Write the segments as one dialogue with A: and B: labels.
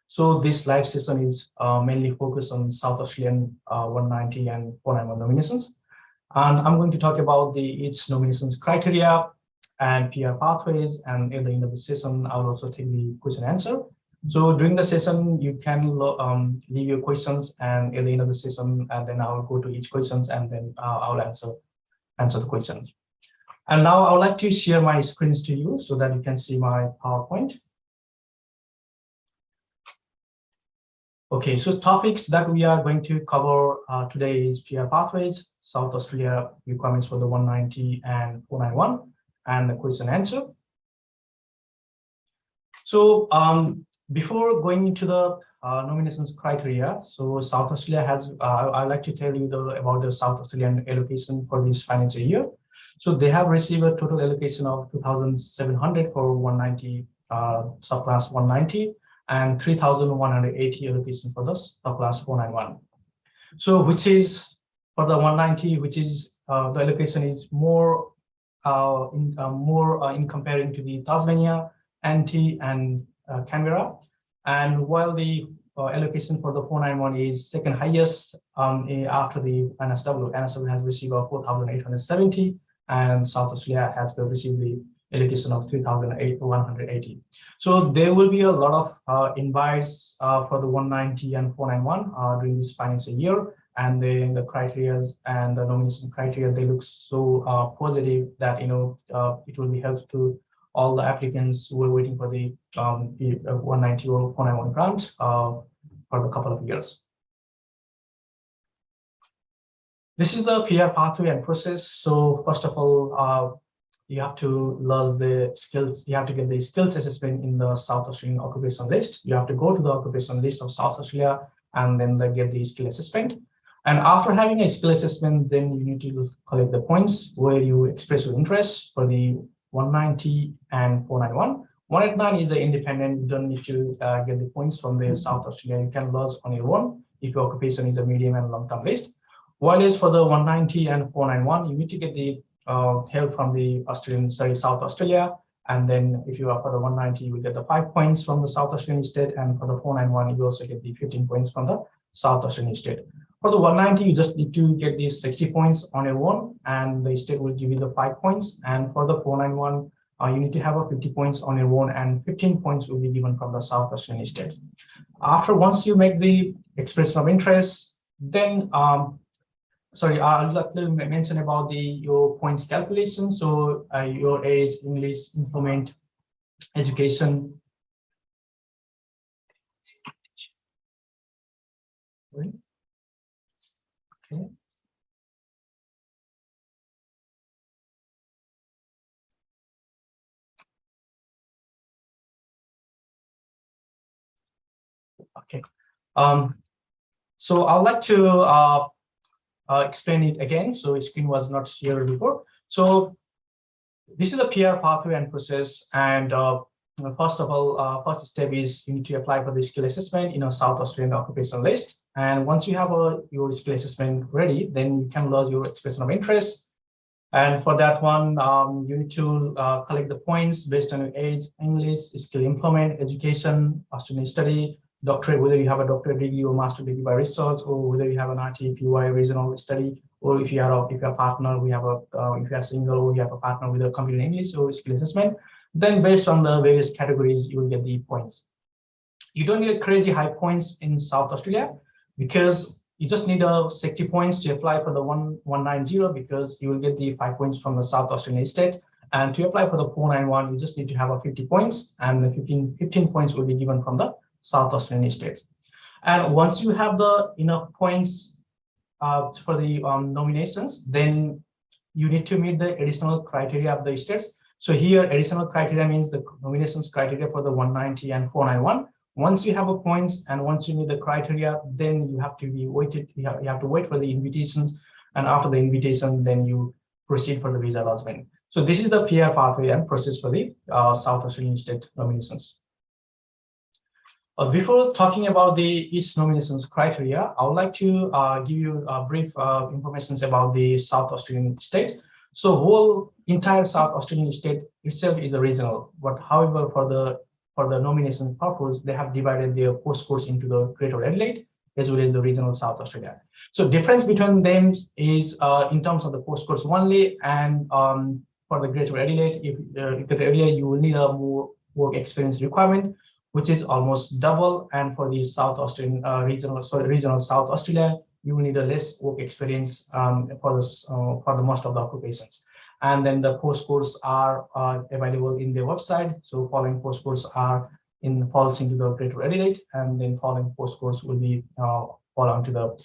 A: So this live session is mainly focused on South Australian 190 and 491 nominations. And I'm going to talk about each nominations criteria and PR pathways. And at the end of the session, I'll also take the question and answer. So during the session, you can leave your questions, and at the end of the session, and then I'll go to each questions, and then I'll answer the questions. And now I would like to share my screens to you so that you can see my PowerPoint. Okay, so topics that we are going to cover today is PR pathways, South Australia requirements for the 190 and 491, and the question and answer. So before going into the nominations criteria, so South Australia has, I'd like to tell you about the South Australian allocation for this financial year. So they have received a total allocation of 2,700 for 190, subclass 190, and 3,180 allocation for the subclass 491. So which is for the 190, which is the allocation is more in comparing to the Tasmania, Anti, and Canberra, and while the allocation for the 491 is second highest after the NSW. NSW has received 4,870, and South Australia has received the allocation of 3,180. So there will be a lot of invites for the 190 and 491 during this financial year, and then the criteria and the nomination criteria, they look so positive that it will be helpful to all the applicants who are waiting for the 190 or 491 grant for a couple of years. This is the PR pathway and process. So first of all, you have to learn the skills. You have to get the skills assessment in the South Australian occupation list. You have to go to the occupation list of South Australia and then get the skill assessment. And after having a skill assessment, then you need to collect the points where you express your interest for the 190 and 491. 189 is the independent. You don't need to get the points from the South Australia. You can lodge on your own if your occupation is a medium and long-term list. While is for the 190 and 491, you need to get the help from the South Australia. And then if you are for the 190, you will get the 5 points from the South Australian state, and for the 491, you also get the 15 points from the South Australian state. For the 190, you just need to get these 60 points on your own, and the state will give you the 5 points. And for the 491, you need to have 50 points on your own, and 15 points will be given from the South Australian state. Once you make the expression of interest, then I'd like to mention about your points calculation. So your age, English, employment, education. Okay. Okay. So I'd like to explain it again. So the screen was not here before. So this is the PR pathway and process. And first of all, first step is you need to apply for the skill assessment in a South Australian occupation list. And once you have your skill assessment ready, then you can lodge your expression of interest. And for that one, you need to collect the points based on your age, English, skill, employment, education, Australian study, doctorate, whether you have a doctorate degree or master degree by research, or whether you have an RTPY regional study, or if you are a partner, if you are single, or you have a partner with a computer English or skill assessment, then based on the various categories, you will get the points. You don't need crazy high points in South Australia, because you just need 60 points to apply for the 190, because you will get the 5 points from the South Australian state. And to apply for the 491, you just need to have 50 points, and the 15 points will be given from the South Australian states. And once you have the enough points for the nominations, then you need to meet the additional criteria of the states. So here, additional criteria means the nominations criteria for the 190 and 491. Once you have a points and once you meet the criteria, then you have to be waited. You have to wait for the invitations, and after the invitation, then you proceed for the visa allotment. So this is the PR pathway and process for the South Australian state nominations. Before talking about each nominations criteria, I would like to give you a brief information about the South Australian state. So whole entire South Australian state itself is a regional, but however for for the nomination purpose, they have divided their postcodes into the Greater Adelaide as well as the regional South Australia. So difference between them is in terms of the postcodes only, and for the Greater Adelaide, if Greater Adelaide, you will need a more work experience requirement, which is almost double, and for the South Australian regional South Australia, you will need a less work experience for the most of the occupations. And then the postcodes are available in their website. So following postcodes falls into the Greater Adelaide, and then following postcodes will be fall onto the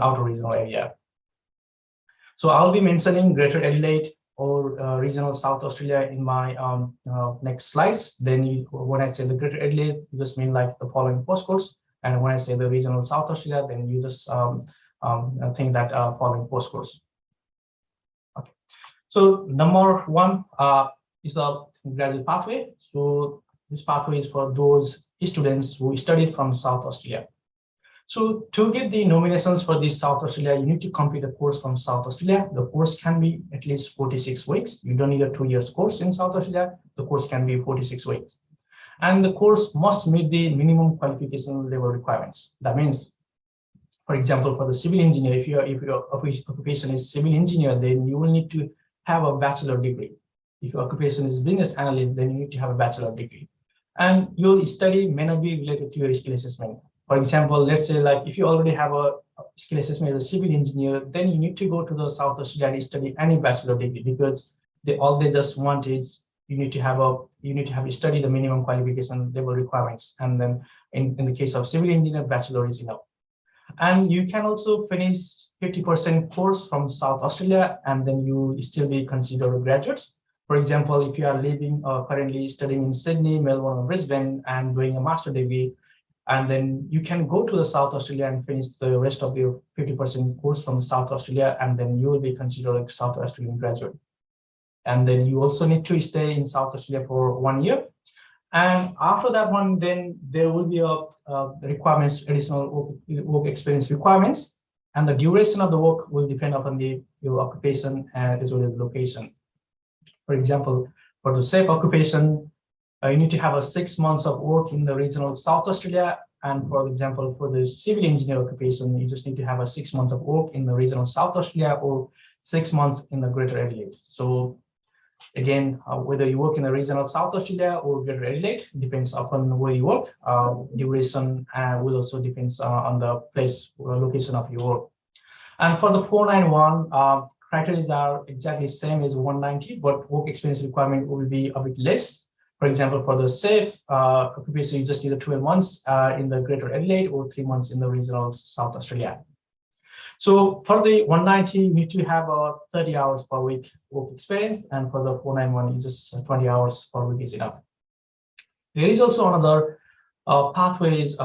A: outer regional area. So I'll be mentioning Greater Adelaide or regional South Australia in my next slides. Then when I say the Greater Adelaide, you just mean like the following postcodes, and when I say the regional South Australia, then you just think that following postcodes. Okay. So number one is a graduate pathway. So this pathway is for those students who studied from South Australia. So to get the nominations for this South Australia, you need to complete a course from South Australia. The course can be at least 46 weeks. You don't need a 2 years course in South Australia. The course can be 46 weeks. And the course must meet the minimum qualification level requirements. That means, for example, for the civil engineer, if your occupation is civil engineer, then you will need to have a bachelor degree. If your occupation is business analyst, then you need to have a bachelor degree. And your study may not be related to your skill assessment. For example, let's say like if you already have a skill assessment as a civil engineer, then you need to go to the South Australia and study any bachelor degree, because all they just want is you need to have studied the minimum qualification level requirements. And then in the case of civil engineer, bachelor is enough. And you can also finish 50% course from South Australia, and then you still be considered graduates. For example, if you are living currently studying in Sydney, Melbourne, or Brisbane and doing a master degree, and then you can go to the South Australia and finish the rest of your 50% course from South Australia, and then you will be considered a South Australian graduate. And then you also need to stay in South Australia for 1 year. And after that one, then there will be requirements, additional work experience requirements, and the duration of the work will depend upon your occupation as well as location. For example, for the safe occupation, you need to have 6 months of work in the regional South Australia. And for example, for the civil engineer occupation, you just need to have 6 months of work in the regional South Australia or 6 months in the Greater Adelaide. So again, whether you work in the regional South Australia or Greater Adelaide depends upon where you work. Duration will also depends on the place or location of your work. And for the 491, criteria are exactly same as 190, but work experience requirement will be a bit less. For example, for the safe occupation, you just need 12 months in the Greater Adelaide or 3 months in the regional South Australia. So for the 190, you need to have 30 hours per week work experience, and for the 491, you just 20 hours per week is enough. There is also another pathways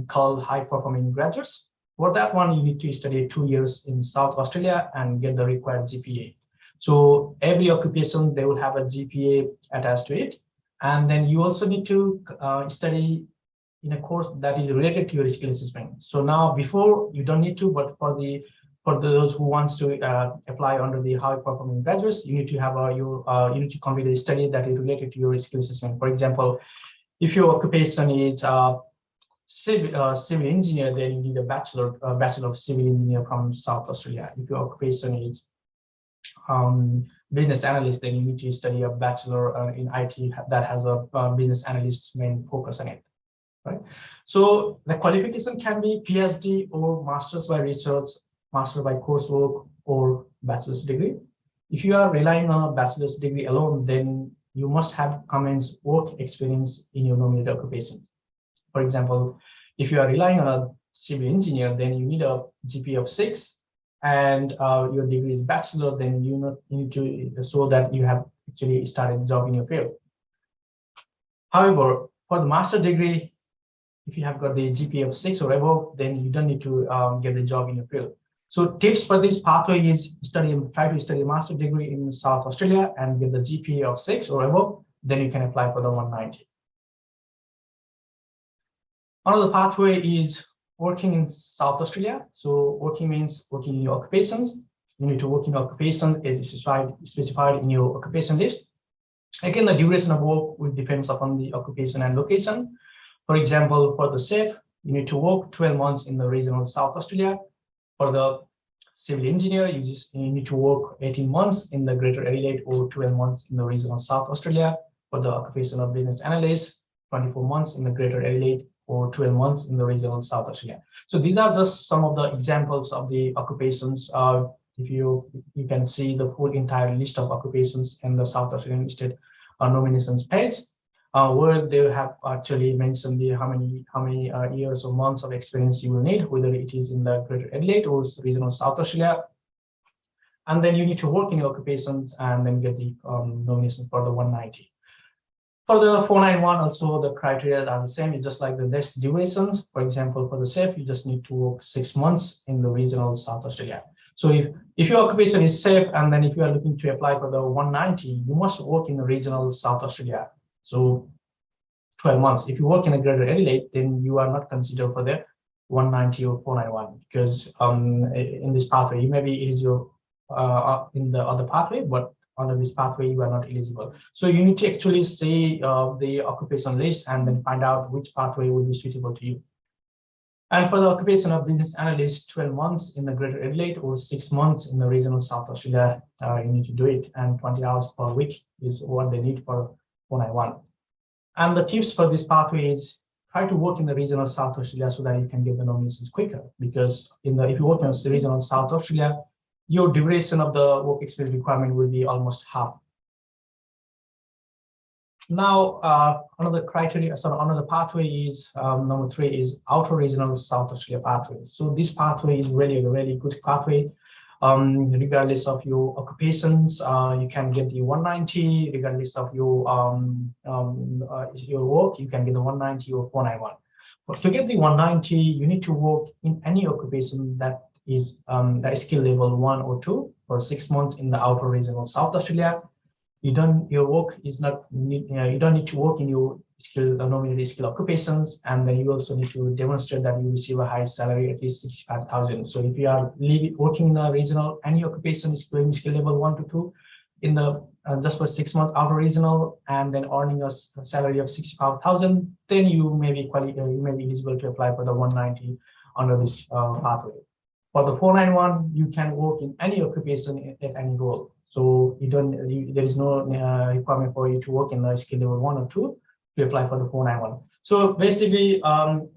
A: called high performing graduates. For that one, you need to study 2 years in South Australia and get the required GPA. So every occupation, they will have a GPA attached to it. And then you also need to study in a course that is related to your skill assessment. So now before you don't need to, but for those who wants to apply under the high performing graduates, you need to have you need to complete a study that is related to your skill assessment. For example, if your occupation is civil engineer, then you need a bachelor of civil engineer from South Australia. If your occupation is business analyst, then you need to study a bachelor in IT that has a business analyst main focus on it. Right. So the qualification can be PhD or master's by research, master by coursework, or bachelor's degree. If you are relying on a bachelor's degree alone, then you must have commenced work experience in your nominated occupation. For example, if you are relying on a civil engineer, then you need a GPA of 6, and your degree is bachelor, then you need to show that you have actually started a job in your field. However, for the master degree, if you have got the GPA of 6 or above, then you don't need to get the job in your field. So tips for this pathway is try to study a master degree in South Australia and get the GPA of 6 or above, then you can apply for the 190. Another pathway is working in South Australia. So working means working in your occupations. You need to work in your occupation as specified in your occupation list. Again, the duration of work will depends upon the occupation and location. For example, for the chef, you need to work 12 months in the regional South Australia. For the civil engineer, you need to work 18 months in the Greater Adelaide or 12 months in the regional South Australia. For the occupation of business analyst, 24 months in the Greater Adelaide or 12 months in the regional South Australia. So these are just some of the examples of the occupations. If you can see the full entire list of occupations in the South Australian State nominations page, where they have actually mentioned how many years or months of experience you will need, whether it is in the Greater Adelaide or regional South Australia. And then you need to work in your occupations and then get the nomination for the 190. For the 491, also the criteria are the same. It's just like the less durations. For example, for the chef, you just need to work 6 months in the regional South Australia. So if your occupation is safe, and then if you are looking to apply for the 190, you must work in the regional South Australia. So 12 months. If you work in a Greater Adelaide, then you are not considered for the 190 or 491, because in this pathway, you may be eligible in the other pathway, but under this pathway, you are not eligible. So you need to actually see the occupation list and then find out which pathway will be suitable to you. And for the occupation of business analyst, 12 months in the Greater Adelaide or 6 months in the regional South Australia, you need to do it. And 20 hours per week is what they need for 491. And the tips for this pathway is try to work in the regional South Australia so that you can get the nominations quicker. Because if you work in the regional South Australia, your duration of the work experience requirement will be almost half. Now, another pathway is number 3 is outer regional South Australia pathway. So this pathway is really a really good pathway. Regardless of your occupations, you can get the 190. Regardless of your work, you can get the 190 or 491. But to get the 190, you need to work in any occupation that is skill level 1 or 2 for 6 months in the outer regional South Australia. You don't need to work in your nominated skill occupations, and then you also need to demonstrate that you receive a high salary, at least 65,000. So if you are working in the regional, any occupation is going skill level 1 to 2 in the just for 6 months outer regional, and then earning a salary of 65,000, then you may be eligible to apply for the 190 under this pathway. For the 491, you can work in any occupation at any role. So there is no requirement for you to work in the skill level 1 or 2 to apply for the 491. So basically,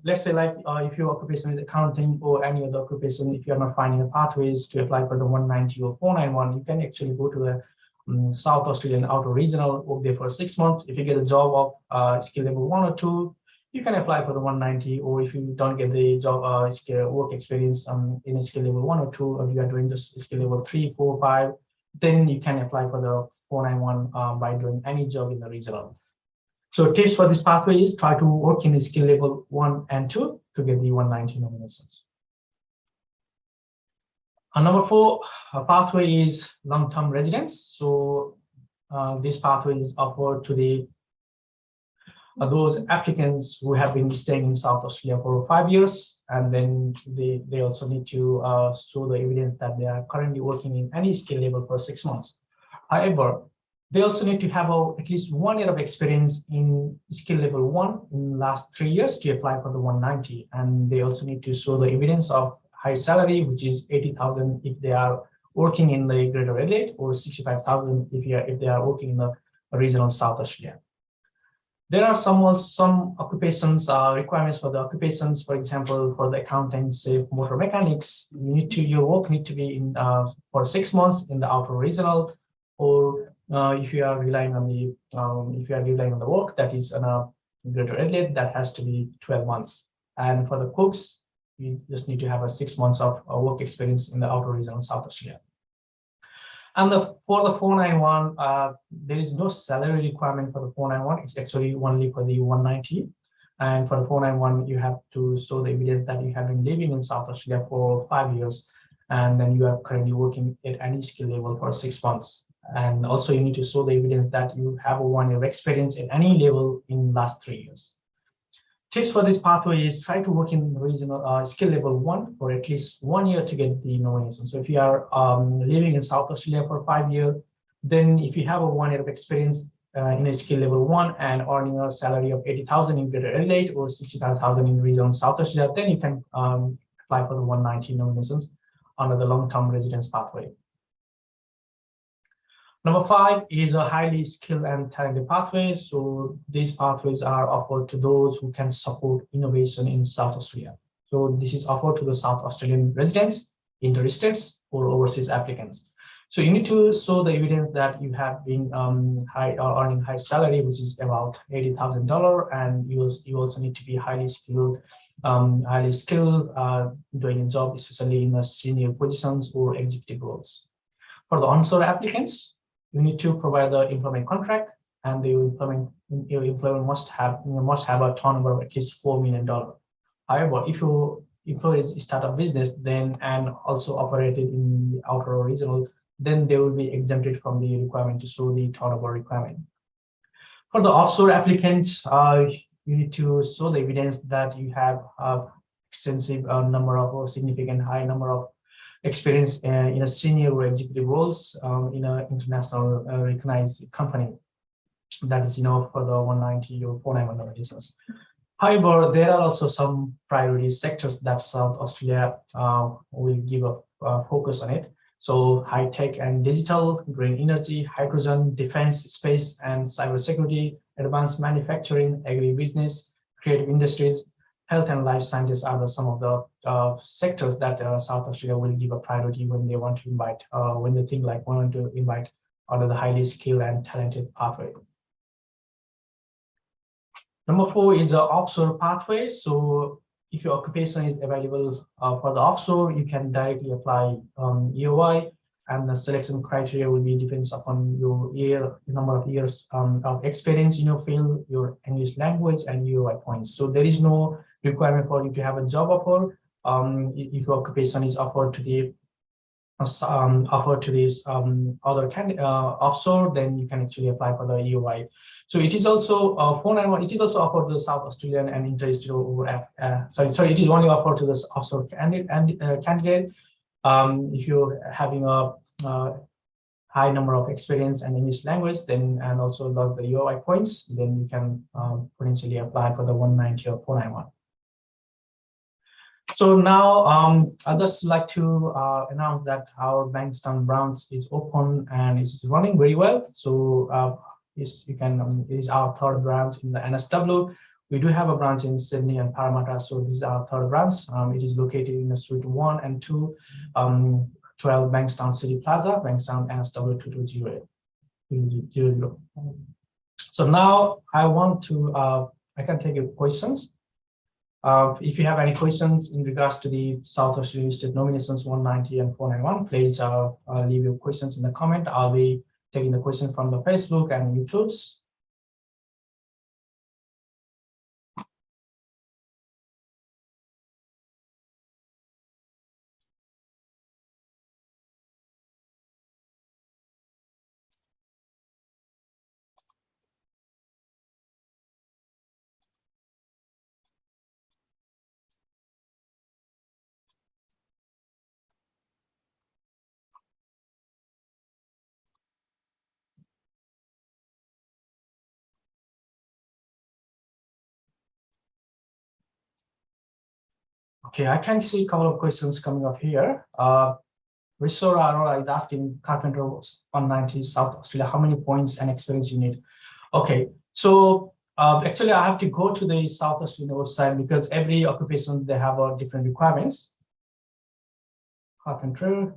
A: let's say like if your occupation is accounting or any other occupation, if you are not finding the pathways to apply for the 190 or 491, you can actually go to the South Australian outer regional, work there for 6 months. If you get a job of skill level 1 or 2, you can apply for the 190, or if you don't get the job work experience in a skill level 1 or 2, or you are doing just skill level 3, 4, 5, then you can apply for the 491 by doing any job in the regional. So tips for this pathway is try to work in the skill level 1 and 2 to get the 190 nominations. Number 4 pathway is long-term residence. So this pathway is offered to those applicants who have been staying in South Australia for 5 years, and then they also need to show the evidence that they are currently working in any skill level for 6 months. However, they also need to have at least 1 year of experience in skill level 1 in the last 3 years to apply for the 190, and they also need to show the evidence of high salary, which is 80,000 if they are working in the Greater Adelaide, or 65,000 if they are working in the regional South Australia. There are some occupations requirements for the occupations. For example, for the accountants, say motor mechanics, your work need to be in for 6 months in the outer regional, or if you are relying on the work that is in a Greater Adelaide, that has to be 12 months. And for the cooks, you just need to have a 6 months of work experience in the outer regional South Australia. And for the 491, there is no salary requirement for the 491. It's actually only for the 190. And for the 491, you have to show the evidence that you have been living in South Australia for 5 years, and then you are currently working at any skill level for 6 months. And also you need to show the evidence that you have a 1 year experience at any level in the last 3 years. Tips for this pathway is try to work in regional skill level 1 for at least 1 year to get the nomination. So if you are living in South Australia for 5 years, then if you have a 1 year of experience in a skill level 1 and earning a salary of 80,000 in Greater Adelaide or 65,000 in region South Australia, then you can apply for the 190 nominations under the long-term residence pathway. Number 5 is a highly skilled and talented pathway. So these pathways are offered to those who can support innovation in South Australia. So this is offered to the South Australian residents, interstates, or overseas applicants. So you need to show the evidence that you have been earning high salary, which is about $80,000, and you also need to be highly skilled doing a job, especially in the senior positions or executive roles. For the onshore applicants, you need to provide the employment contract, and the your employer must have a turnover of at least $4 million. However, if your employer start a business and also operated in the outer or regional, then they will be exempted from the requirement to show the turnover requirement. For the offshore applicants, you need to show the evidence that you have extensive significant high number of experience in a senior or executive roles in an international recognized company. That is, for the 190 or 491 nominations. However, there are also some priority sectors that South Australia will give a focus on it. So high tech and digital, green energy, hydrogen, defense, space and cybersecurity, advanced manufacturing, agribusiness, creative industries, health and life sciences are some of the sectors that South Australia will give a priority when they want to invite, when they think like want to invite out of the highly skilled and talented pathway. Number 4 is the offshore pathway. So if your occupation is available for the offshore, you can directly apply EOI, and the selection criteria will be depends upon your number of years of experience in your field, your English language, and EOI points. So there is no requirement for you to have a job offer. If your occupation is offered to the other offshore, then you can actually apply for the EOI. So it is also 491. It is also offered to the South Australian and interested over. Sorry, it is only offered to the offshore candidate. If you're having a high number of experience and English language, then and also log the EOI points, then you can potentially apply for the 190 or 491. So now I'd just like to announce that our Bankstown branch is open and is running very well. So it is our third branch in the NSW. We do have a branch in Sydney and Parramatta, so this is our third branch. It is located in the Suite 1 and 2, 12 Bankstown City Plaza, Bankstown NSW 220. So now I can take your questions. If you have any questions in regards to the South Australian State nominations 190 and 491, please leave your questions in the comment. I'll be taking the questions from the Facebook and YouTube's. Okay, I can see a couple of questions coming up here. Rishora Arora is asking Carpenter 190 South Australia, how many points and experience you need? Okay, so actually I have to go to the South Australian website because every occupation they have different requirements. Carpenter.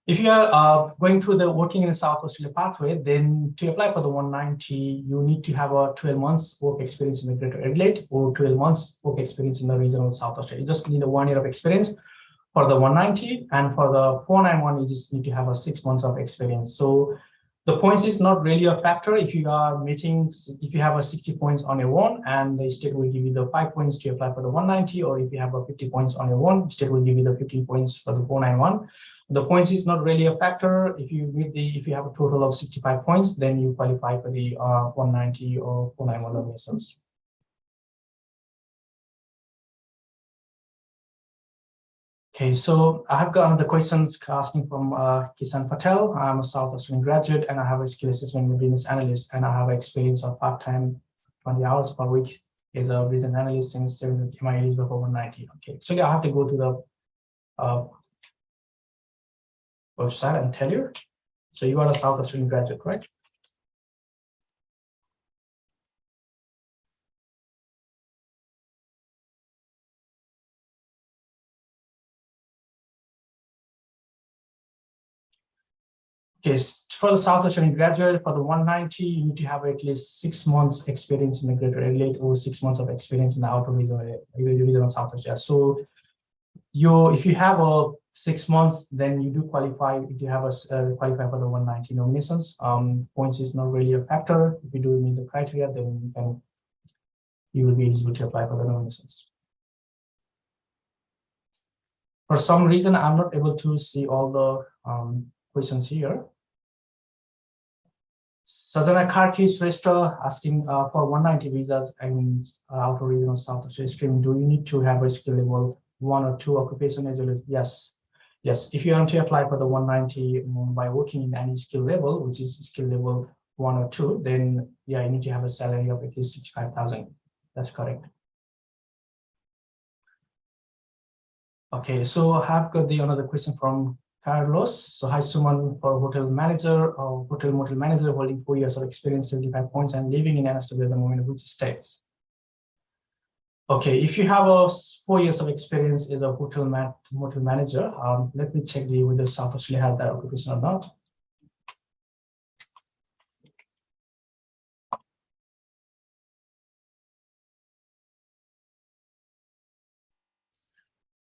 A: If you are going through the working in the South Australia pathway, then to apply for the 190, you need to have a 12 months work experience in the Greater Adelaide or 12 months work experience in the regional South Australia. You just need a 1 year of experience for the 190, and for the 491, you just need to have a 6 months of experience. So the points is not really a factor if you are meeting, if you have a 60 points on your one, and the state will give you the 5 points to apply for the 190, or if you have a 50 points on your one, state will give you the 15 points for the 491. The points is not really a factor. If you have a total of 65 points, then you qualify for the 190 or 491 nominations. Okay, so I have got another questions asking from Kisan Patel. I'm a South Australian graduate and I have a skill assessment business analyst and I have experience of part-time 20 hours per week as a business analyst since 7 my eligible for 190. Okay, so yeah, I have to go to the website and tell you. So you are a South Australian graduate, right? Okay, for the South Australian graduate, for the 190, you need to have at least 6 months experience in the Greater Adelaide or 6 months of experience in the outer region of South Australia. So if you have a 6 months, then you do qualify. If you have a qualify for the 190 nominations, points is not really a factor. If you do meet the criteria, then you will be eligible to apply for the nominations. For some reason, I'm not able to see all the questions here. Sajana Karki Shrestha asking for 190 visas and outer region of South Australia stream, do you need to have a skill level 1 or 2 occupation as well as yes. If you want to apply for the 190 by working in any skill level, which is skill level 1 or 2, then yeah, you need to have a salary of at least 65,000. That's correct. Okay, so I have got another question from Carlos. So hi Suman, for hotel manager or hotel motel manager holding 4 years of experience, 75 points and living in Australia at the moment, which states? Okay, if you have a 4 years of experience as a hotel motel manager, let me check whether South Australia has that occupation or not.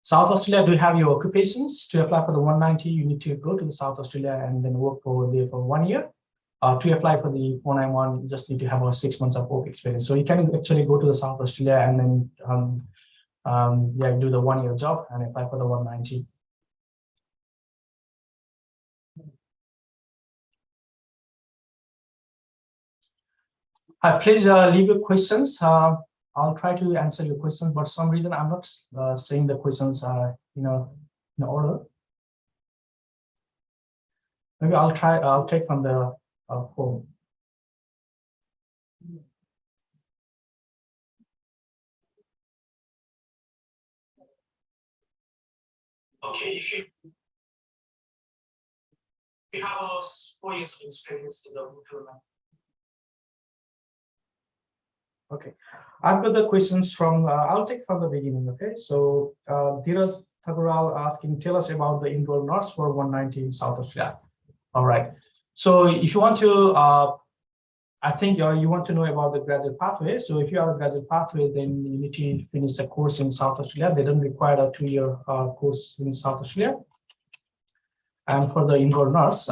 A: South Australia do have your occupations. To apply for the 190, you need to go to the South Australia and then work for there for 1 year. To apply for the 491, you just need to have a 6 months of work experience. So you can actually go to the South Australia and then do the 1 year job and apply for the 190. Please leave your questions. I'll try to answer your questions, but for some reason I'm not saying the questions in order. Maybe I'll take from the phone. Okay, if you have a 4 years experience in the hotel. Okay, I've got the questions from, I'll take from the beginning, okay? So Dhiras Thakural asking, tell us about the enrolled nurse for 190 in South Australia. All right, so if you want to, I think you want to know about the graduate pathway. So if you have a graduate pathway, then you need to finish the course in South Australia. They don't require a 2-year course in South Australia. And for the enrolled nurse,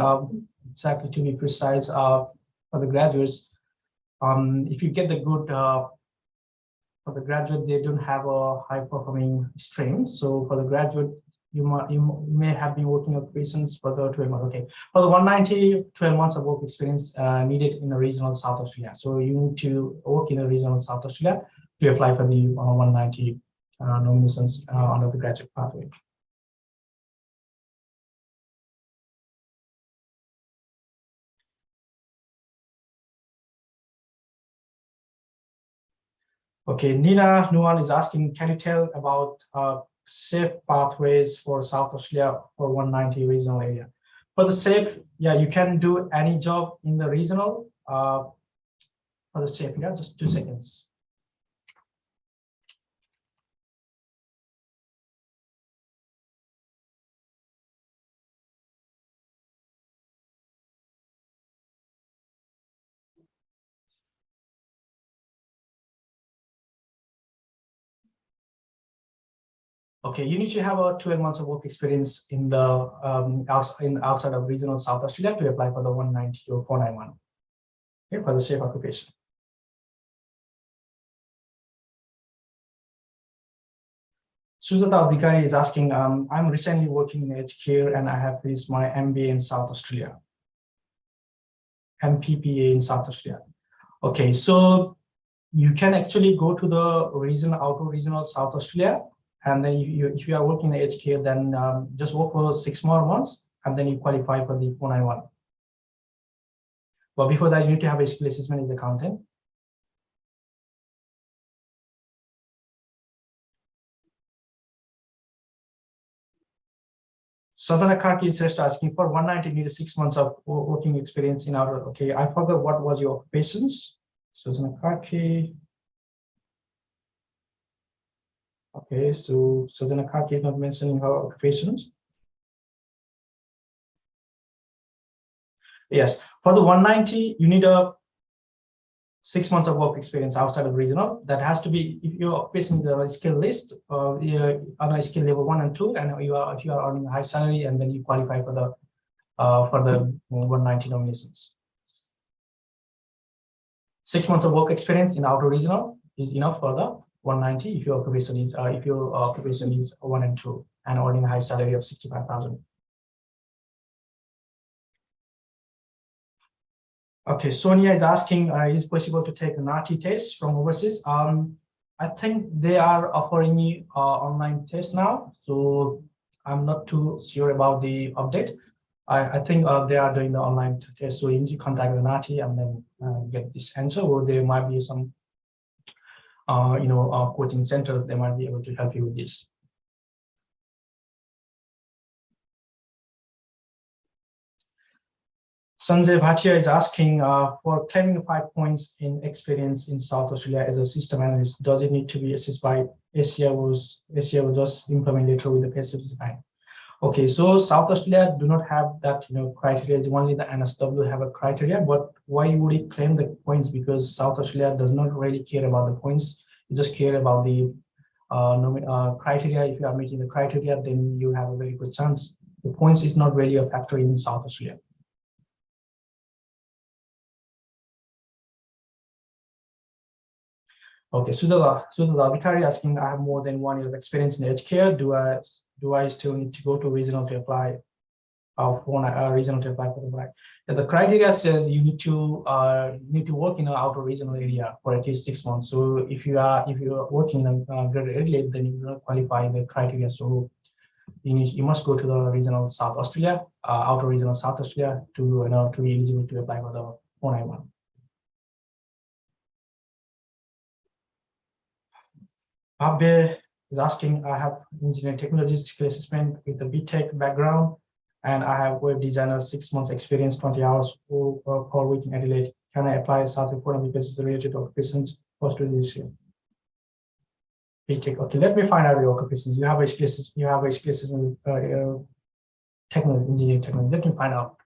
A: exactly to be precise, for the graduates, if you get the good, for the graduate, they don't have a high performing stream. So for the graduate, you may have been working occupations for the 12 months. Okay, for the 190, 12 months of work experience needed in a regional South Australia. So you need to work in a regional South Australia to apply for the 190 nominations under the graduate pathway. Okay, Nina Nuan is asking, can you tell about safe pathways for South Australia for 190 regional area? For the safe, yeah, you can do any job in the regional. For the safe, yeah, just 2 seconds. Okay, you need to have a 12 months of work experience in the outside of regional South Australia to apply for the 190 or 491. Okay, for the safe occupation. Sujata Adhikari is asking, I'm recently working in aged care and I have finished my MBA in South Australia. MPPA in South Australia. Okay, so you can actually go to the outer regional South Australia And then if you are working in HK, then just work for 6 more months, and then you qualify for the 491. But before that, you need to have a skill assessment in the accounting. Sajana Karki is just asking for 190, need 6 months of working experience in our. Okay, I forgot what was your occupations. Sajana Karki. Okay, so Sajana Karki is not mentioning her occupations. Yes, for the 190, you need a 6 months of work experience outside of regional. That has to be if you're facing the skill list, you're on a skill level 1 and 2, and if you are earning a high salary, and then you qualify for the 190 nominations. 6 months of work experience in outer regional is enough for the 190 if your occupation is 1 and 2 and earning a high salary of 65,000. Okay, Sonia is asking, is it possible to take an RT test from overseas? I think they are offering me online test now, so I'm not too sure about the update. I think they are doing the online test, so you need to contact an RT and then get this answer, or there might be some, coaching centers, they might be able to help you with this. Sanjay Bhatia is asking for claiming 5 points in experience in South Australia as a system analyst. Does it need to be assessed by ACA was just implement later with the PCB Bank? Okay, so South Australia do not have that criteria. It's only the NSW have a criteria, but why would it claim the points? Because South Australia does not really care about the points. It just care about the criteria. If you are meeting the criteria, then you have a very good chance. The points is not really a factor in South Australia. Okay, Sudhala Vikari asking, I have more than 1 year of experience in healthcare. Do I still need to go to regional to apply regional to apply for the black? The criteria says you need to work in an outer regional area for at least 6 months. So if you are working in a Greater Adelaide, then you do not qualify the criteria. So you must go to the regional South Australia, outer regional South Australia to be eligible to apply for the 491. Abbe is asking, I have engineering technology skill assessment with the BTech background, and I have web designer 6 months experience, 20 hours per week in Adelaide. Can I apply South Dakota because it's related to occupations post this year? BTech. Okay, let me find out your occupations. You have a skill assessment technology, engineering technology. Let me find out.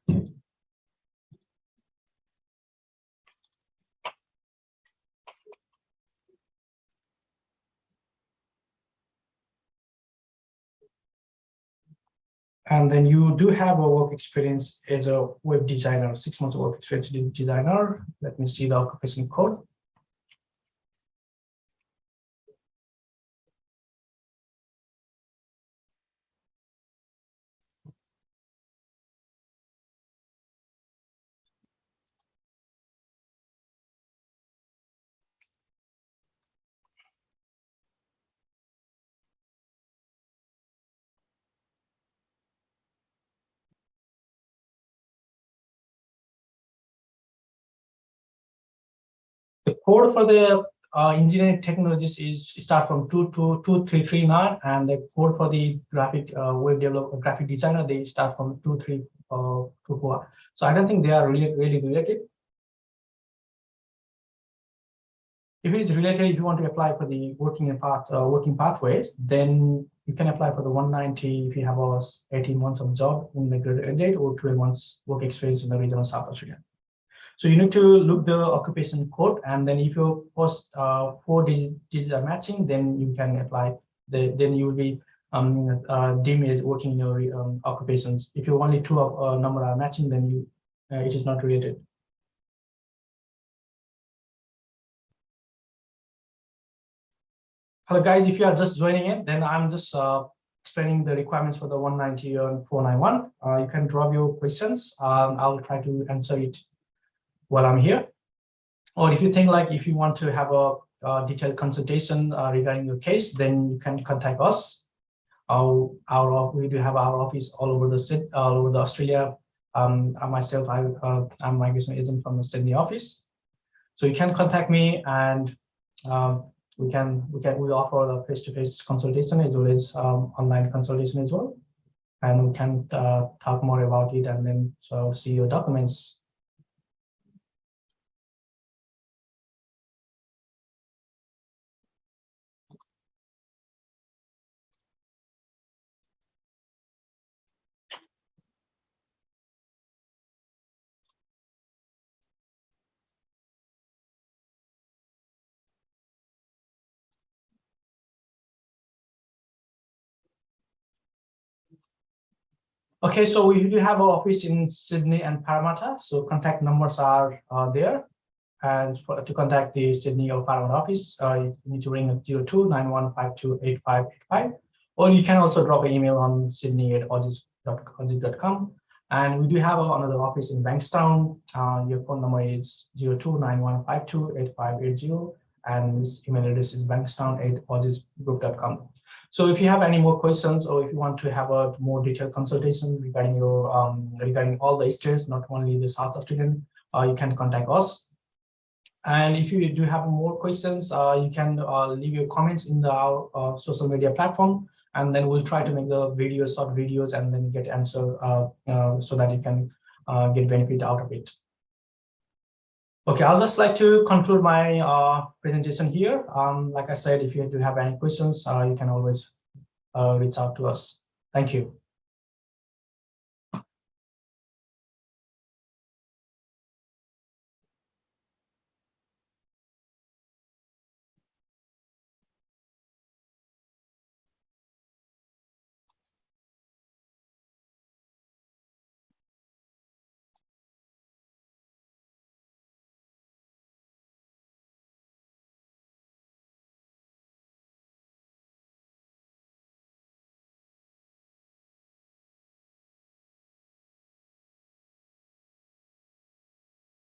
A: And then you do have a work experience as a web designer, 6 months of work experience as a designer. Let me see the occupation code. The code for the engineering technologies is start from 2339, and the code for the graphic web developer, graphic designer, they start from 2324. So I don't think they are really related. If it is related, if you want to apply for the working pathways, then you can apply for the 190 if you have 18 months of job in the Greater Adelaide or 12 months work experience in the region of South Australia. So you need to look the occupation code, and then if your first 4 digits are matching, then you can apply. Then you will be deemed as working in your occupations. If you only 2 number are matching, then it is not related. Hello guys, if you are just joining in, then I'm just explaining the requirements for the 190 and 491. You can drop your questions. I will try to answer it while I'm here. Or if you think like if you want to have a detailed consultation regarding your case, then you can contact us. We do have our office all over the Australia. Myself, I'm migration agent from the Sydney office. So you can contact me, and we offer the face-to-face consultation as well as online consultation as well, and we can talk more about it and then see your documents. Okay, so we do have an office in Sydney and Parramatta. So contact numbers are there. And to contact the Sydney or Parramatta office, you need to ring 0291528585, or you can also drop an email on sydney@aussizz.com. And we do have another office in Bankstown. Your phone number is 0291528580, and this email address is bankstown@aussizzgroup.com. So if you have any more questions, or if you want to have a more detailed consultation regarding your regarding all the states, not only the South Australian, you can contact us. And if you do have more questions, you can leave your comments in our social media platform, and then we'll try to make the videos, short videos, and then get answer so that you can get benefit out of it. Okay, I'll just like to conclude my presentation here. Like I said, if you do have any questions, you can always reach out to us. Thank you.